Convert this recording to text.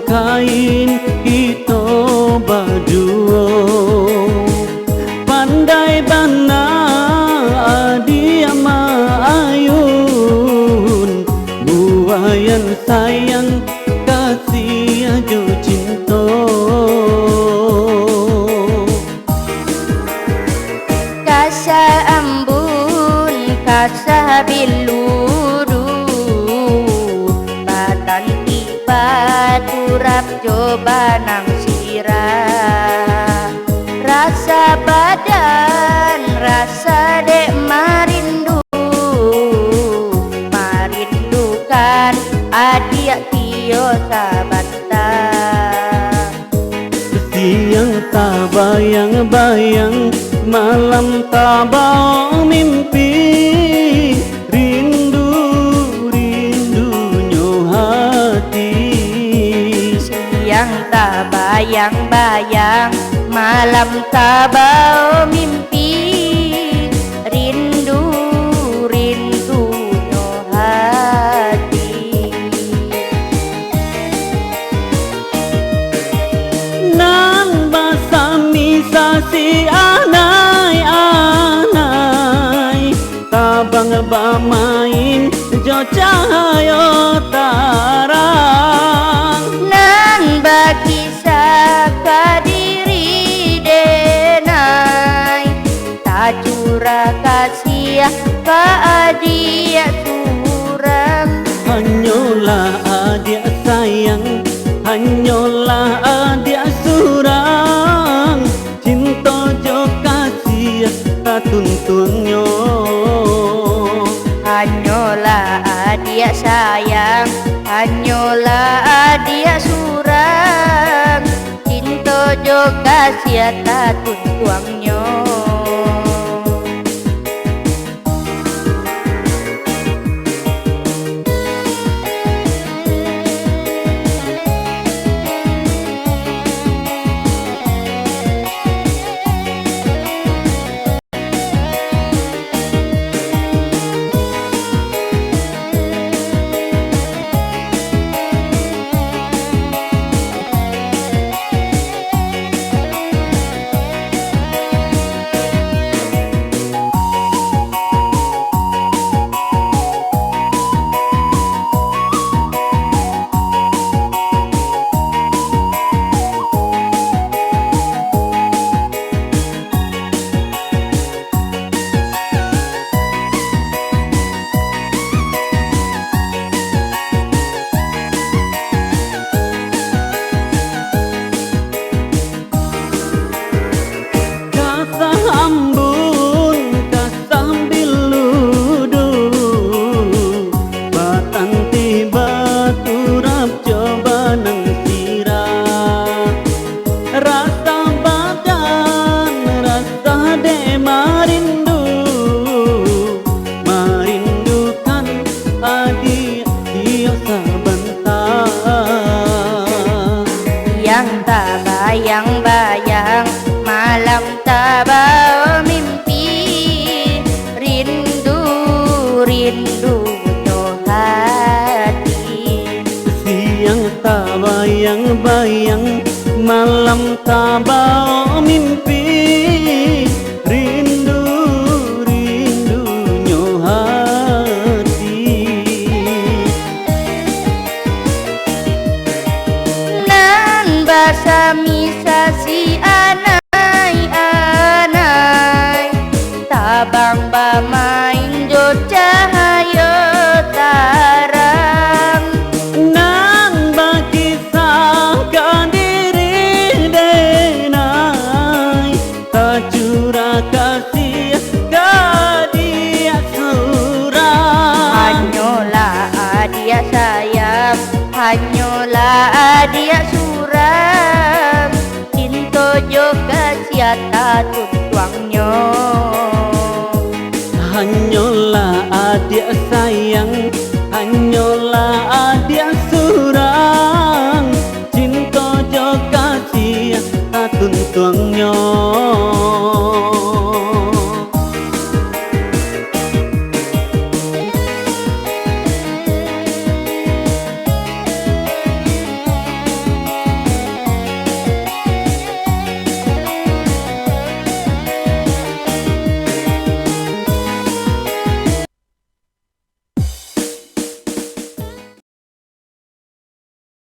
kain kita berdua. Pandai bana dia maayun, buayan sayang kasih aja cinta. Kasa ambun kasa biludu, batan tiba turap coba nang sirah. Rasa badan rasa dek marindu, marindukan adik tio sabata. Siang tak bayang-bayang, malam tak bau mimpi, rindu-rindunya hati. Siang tak bayang-bayang, malam tak bau mimpi, rindu-rindunya hati. Nan basami sasi anai-anai, tabang bamain jo cahaya tarang. Nan bagi saka diri denai, tak curah kasih ke adik surang. Hanyalah adik sayang, hanyalah adik surang, cinta jo kasih tak tuntunnya. Hanyalah adik sayang, hanyalah adik surang, cinta juga siata tuntuangnya. Siang tak bayang-bayang, malam tak bau mimpi, rindu-rindunya hati. Siang tak bayang-bayang, malam tak bau mimpi, rindu-rindunya hati. Nan basami sasi anai-anai, tabang bamain jo cahaya tarang. Nang bakisahkan diri denai, tak curah kasih ke dia surang. Hanyalah adik sayang, hanyalah adik surang, cinta juga siata tuntuangnya. Hanyalah adik sayang,